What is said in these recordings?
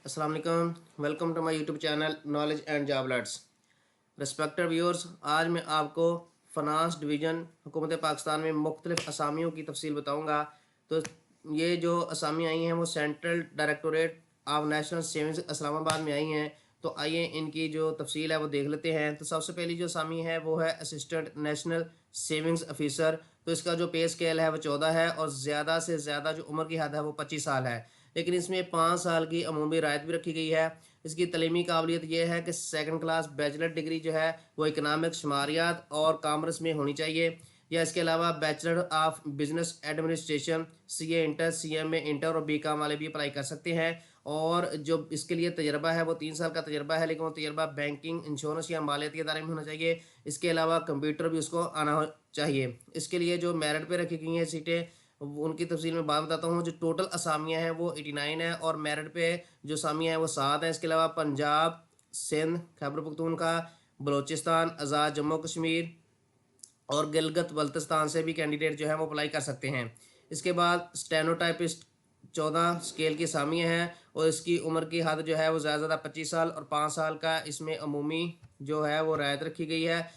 अस्सलाम वालेकुम। Welcome to my YouTube channel knowledge and job alerts. Respected viewers, आज मैं आपको फाइनेंस डिवीज़न हुकूमत पाकिस्तान में मुख्तलिफ असामियों की तफसील बताऊंगा। तो ये जो असामियाँ आई हैं वो central directorate of national savings Islamabad में आई हैं। तो आइए इनकी जो तफसील है वो देख लेते हैं। तो सबसे पहली जो असामी है वो है असिस्टेंट नेशनल सेविंग्स ऑफिसर। तो इसका जो पे स्केल है वो 14 है और ज़्यादा से ज़्यादा जो उम्र की हद है वो 25 साल है, लेकिन इसमें 5 साल की अमूमी रायत भी रखी गई है। इसकी तलीमी काबिलियत यह है कि सेकंड क्लास बैचलर डिग्री जो है वो इकनॉमिक्स, शुमारियात और कामर्स में होनी चाहिए, या इसके अलावा bachelor of business administration, CA inter, CMA inter और बीकॉम वाले भी अप्लाई कर सकते हैं। और जो इसके लिए तजर्बा है वो 3 साल का तजर्बा है, लेकिन वो तजर्बा बैंकिंग, इंश्योरेंस या मालियाती इदारे में होना चाहिए। इसके अलावा कंप्यूटर भी उसको आना चाहिए। इसके लिए जो मेरिट पे रखी गई हैं सीटें उनकी तफसील में बात बताता हूँ। जो टोटल असामियाँ हैं वो 89 है और मेरिट पे जो असामियाँ हैं वो 7 हैं। इसके अलावा पंजाब, सिंध, खैबर पख्तूनख्वा, बलोचिस्तान, आज़ाद जम्मू कश्मीर और गिलगित बल्तिस्तान से भी कैंडिडेट जो है वो अप्लाई कर सकते हैं। इसके बाद स्टेनोटाइपिस्ट 14 स्केल की असामियाँ हैं और इसकी उम्र की हद जो है वो ज़्यादा से ज़्यादा 25 साल और 5 साल का इसमें अमूमी जो है वो रायत रखी गई है।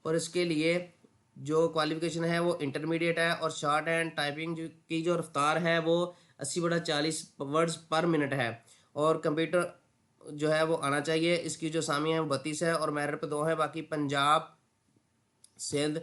और इसके लिए जो क्वालिफिकेशन है वो इंटरमीडिएट है और शॉर्ट हैंड टाइपिंग की जो रफ्तार है वो 80/40 वर्ड्स पर मिनट है। और कंप्यूटर जो है वो आना चाहिए। इसकी जो असामियाँ हैं वो 32 है और मेरिट पे 2 है। बाकी पंजाब, सिंध,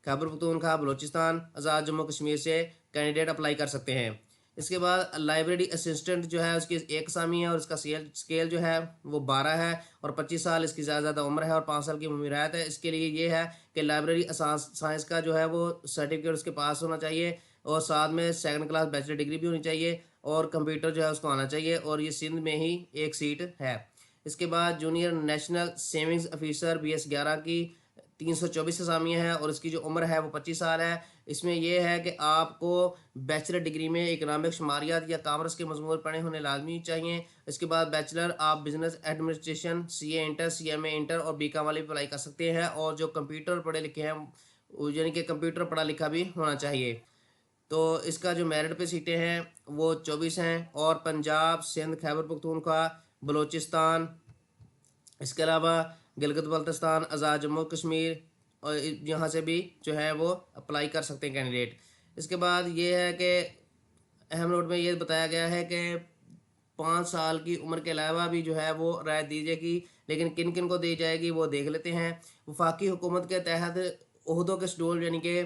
खैबर पख्तूनख्वा, बलोचिस्तान, आज़ाद जम्मू कश्मीर से कैंडिडेट अप्लाई कर सकते हैं। इसके बाद लाइब्रेरी असिस्टेंट जो है उसकी एक असामी है और इसका स्केल जो है वो 12 है और 25 साल इसकी ज़्यादा उम्र है और 5 साल की मुमीरात है। इसके लिए ये है कि लाइब्रेरी साइंस का जो है वो सर्टिफिकेट उसके पास होना चाहिए और साथ में सेकंड क्लास बैचलर डिग्री भी होनी चाहिए और कंप्यूटर जो है उसको आना चाहिए, और ये सिंध में ही एक सीट है। इसके बाद junior national savings officer BS 11 की 324 असामियाँ हैं और इसकी जो उम्र है वो 25 साल है। इसमें यह है कि आपको बैचलर डिग्री में इकनॉमिक्स, शुमारियात या कामर्स के मजमून पढ़े होने लाजमी चाहिए। इसके बाद bachelor of business administration, CA inter, CMA inter और बीकॉम वाले भी अप्लाई कर सकते हैं। और जो कंप्यूटर पढ़े लिखे हैं यानी कि कंप्यूटर पढ़ा लिखा भी होना चाहिए। तो इसका जो मेरिट पे सीटें हैं वो 24 हैं और पंजाब, सिंध, खैबर पख्तूनख्वा, बलोचिस्तान, इसके अलावा गिलगित बल्तिस्तान, आज़ाद जम्मू कश्मीर और यहाँ से भी जो है वो अप्लाई कर सकते हैं कैंडिडेट। इसके बाद ये है कि अहम नोट में ये बताया गया है कि 5 साल की उम्र के अलावा भी जो है वो रायत दी जाएगी, लेकिन किन किन को दी जाएगी वो देख लेते हैं। वफाकी हुकूमत के तहत ओहदों के शेड्यूल यानी कि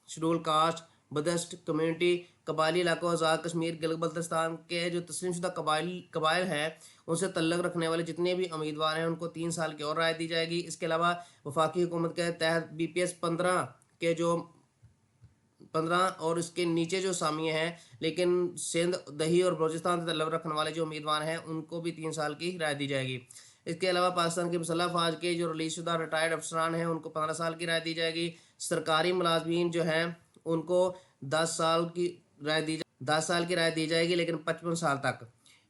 शेड्यूल कास्ट, बदस्ट कम्युनिटी, कबायली इलाकों, आज़ाद कश्मीर, गिलगित बल्तिस्तान के जो तस्लीमशुदा कबाइल हैं उनसे तल्लक रखने वाले जितने भी उम्मीदवार हैं उनको 3 साल की और रायत दी जाएगी। इसके अलावा वफाकी हुकूमत के तहत BPS 15 के जो 15 और इसके नीचे जो सामियाँ हैं लेकिन सिंध, दही और बलोचिस्तान से तल्लक रखने वाले जो उम्मीदवार हैं उनको भी 3 साल की रायत दी जाएगी। इसके अलावा पाकिस्तान के मुसल्लह फ़ौज के जो रिलीज शुदा रिटायर्ड अफसरान हैं उनको 15 साल की रायत दी जाएगी। सरकारी मुलाजमीन जो हैं उनको 10 साल की रायत दी 10 साल की रायत दी जाएगी, लेकिन 55 साल तक।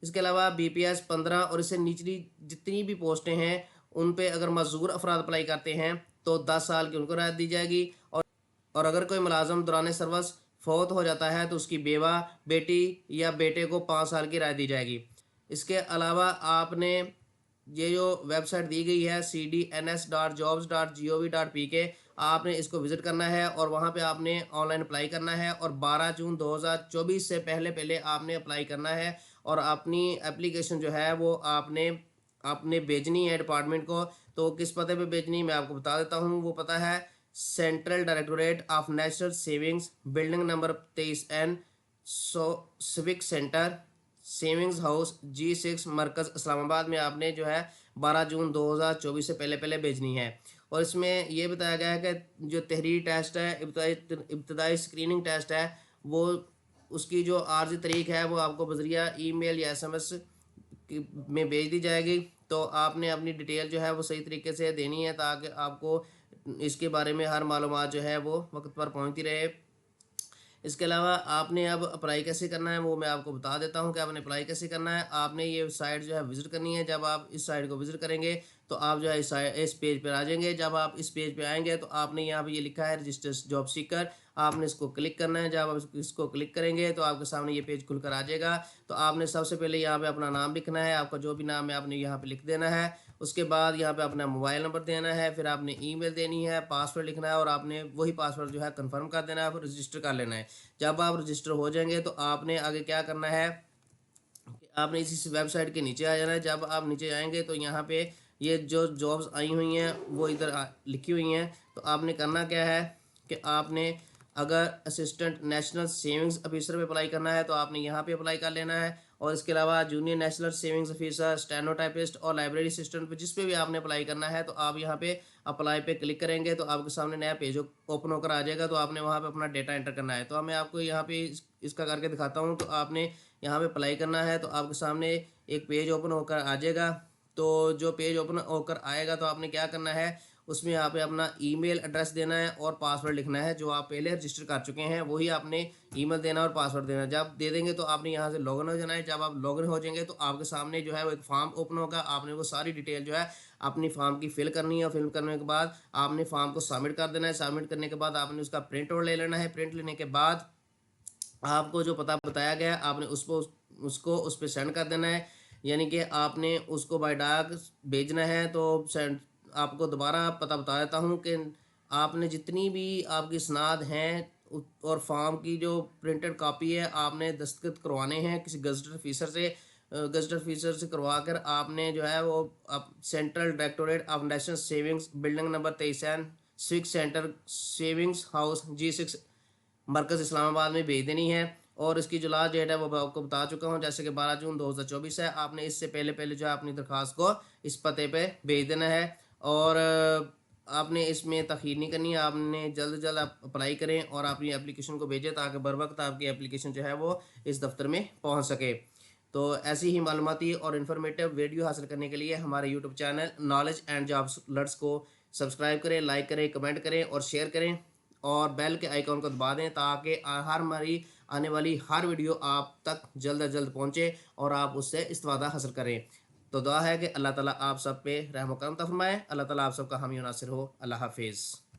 इसके अलावा BPS 15 और इससे निचली जितनी भी पोस्टें हैं उन पे अगर मजदूर अफराद अप्लाई करते हैं तो 10 साल की उनको रायत दी जाएगी। और अगर कोई मुलाजम दौरान सर्विस फौत हो जाता है तो उसकी बेवा, बेटी या बेटे को 5 साल की रायत दी जाएगी। इसके अलावा आपने ये जो वेबसाइट दी गई है cdns.jobs.gov.pk, आपने इसको विज़िट करना है और वहाँ पे आपने ऑनलाइन अप्लाई करना है और 12 जून 2024 से पहले पहले आपने अप्लाई करना है और अपनी एप्लीकेशन जो है वो आपने भेजनी है डिपार्टमेंट को। तो किस पते पे भेजनी मैं आपको बता देता हूँ। वो पता है central directorate of national savings, building number 23N, civic centre, savings house, G6 मरकज़ इस्लामाबाद में आपने जो है 12 जून 2024 से पहले पहले भेजनी है। और इसमें यह बताया गया है कि जो तहरीरी टेस्ट है, इब्तदाई स्क्रीनिंग टेस्ट है, वो उसकी जो आर्जी तारीख है वो आपको बजरिया ईमेल या SMS में भेज दी जाएगी। तो आपने अपनी डिटेल जो है वो सही तरीके से देनी है ताकि आपको इसके बारे में हर मालूमात जो है वो वक्त पर पहुंचती रहे। इसके अलावा आपने अब अप्लाई कैसे करना है वो मैं आपको बता देता हूं कि आपने अप्लाई कैसे करना है। आपने ये साइट जो है विज़िट करनी है। जब आप इस साइट को विज़िट करेंगे तो आप जो है इस पेज पर आ जाएंगे। जब आप इस पेज पे आएंगे तो आपने यहाँ पे ये लिखा है रजिस्टर जॉब सीकर, آپ نے اس کو کلک کرنا ہے. جب آپ اس کو کلک کریں گے تو آپ کے سامنے یہ پیج کھل کر آ جائے گا. تو آپ نے سب سے پہلے یہاں پہ اپنا نام لکھنا ہے, آپ کا جو بھی نام ہے آپ نے یہاں پہ لکھ دینا ہے. اس کے بعد یہاں پہ اپنا موبائل نمبر دینا ہے, پھر آپ نے ای میل دینی ہے, پاسورڈ لکھنا ہے اور آپ نے وہی پاسورڈ جو ہے کنفرم کر دینا ہے, پھر رجسٹر کر لینا ہے. جب آپ رجسٹر ہو جائیں گے تو آپ نے آگے کیا کرنا ہے کہ آپ نے اسی ویب سائٹ کے نیچے آ جانا ہے. جب آپ نیچے آئیں گے تو یہاں پہ یہ جو جابس آئی ہوئی ہیں وہ ادھر لکھی ہوئی ہیں. تو آپ نے کرنا کیا ہے کہ آپ نے اگر اسسٹنٹ نیشنل سیونگز آفیسر پہ اپلائی کرنا ہے تو آپ نے یہاں پہ اپلائی کر لینا ہے. اور اس کے علاوہ junior national savings officer, stenotypist اور لائبریری اسسٹنٹ پہ جس پہ بھی آپ نے اپلائی کرنا ہے تو آپ یہاں پہ اپلائی پہ کلک کریں گے تو آپ کے سامنے نیا پیج اوپن ہو کر آ جائے گا. تو آپ نے وہاں پہ اپنا ڈیٹا انٹر کرنا ہے. تو میں آپ کو یہاں پہ اس کا کر کے دکھاتا ہوں. تو آپ نے یہاں پہ اپلائی کرنا ہے تو آپ کے سامنے ایک پیج اوپن ہو کر آ جائے گا. تو جو پیج اوپن ہو کر آئے گا تو آپ نے کیا کرنا ہے, اس میں آپ اپنا ای میل ایڈریس دینا ہے اور پاسورڈ لکھنا ہے. جو آپ پہلے رجسٹر کر چکے ہیں وہی آپ نے ای میل دینا اور پاسورڈ دینا ہے. جب دے دیں گے تو آپ نے یہاں سے لاگ ان ہو جانا ہے. جب آپ لاگ ان ہو جائیں گے تو آپ کے سامنے جو ہے وہ ایک فارم اوپن ہوگا. آپ نے وہ ساری ڈیٹیل جو ہے اپنی فارم کی فل کرنی ہے, اور فل کرنے کے بعد آپ نے فارم کو سبمٹ کر دینا ہے. سبمٹ کرنے کے بعد آپ نے اس کا پرنٹ آؤٹ لے لینا ہے. پرنٹ لینے کے بعد آپ کو جو پتہ بتایا گیا آپ نے اس پہ سینڈ کر دینا ہے. یعنی کہ آپ نے اس کو بائی ڈاک بھیجنا ہے. تو آپ کو دوبارہ پتہ بتا دیتا ہوں کہ آپ نے جتنی بھی آپ کی اسناد ہیں اور فارم کی جو پرنٹڈ کاپی ہے آپ نے دستخط کروانے ہیں کسی گزٹڈ آفیسر سے کروا کر آپ نے جو ہے وہ central directorate of national savings building number 23 سوک سینٹر سیونگز ہاؤس G6 مرکز اسلام آباد میں بھیج دینی ہے. اور اس کی جو لاسٹ ڈیٹ ہے وہ آپ کو بتا چکا ہوں, جیسے کہ 12 جون 2024 ہے. آپ نے اس سے پہلے جو ہے اپنی درخواست کو اس پتے پہ بھیج دینا ہے. اور آپ نے اس میں تاخیر نہیں کرنی ہے. آپ نے جلد آپ اپلائی کریں اور اپنی اپلیکیشن کو بھیجیں تاکہ بر وقت آپ کی اپلیکیشن جو ہے وہ اس دفتر میں پہنچ سکے. تو ایسی ہی معلوماتی اور انفارمیٹیو ویڈیو حاصل کرنے کے لیے ہمارے YouTube channel knowledge and jobs learns کو سبسکرائب کریں, لائک کریں, کمنٹ کریں اور شیئر کریں, اور بیل کے آئیکن کو دبا دیں تاکہ ہماری آنے والی ہر ویڈیو آپ تک جلد از جلد پہنچے اور آپ اس سے استفادہ حاصل کریں. تو دعا ہے کہ اللہ تعالیٰ آپ سب پہ رحم و کرم فرمائے. اللہ تعالیٰ آپ سب کا حامی و ناصر ہو. اللہ حافظ.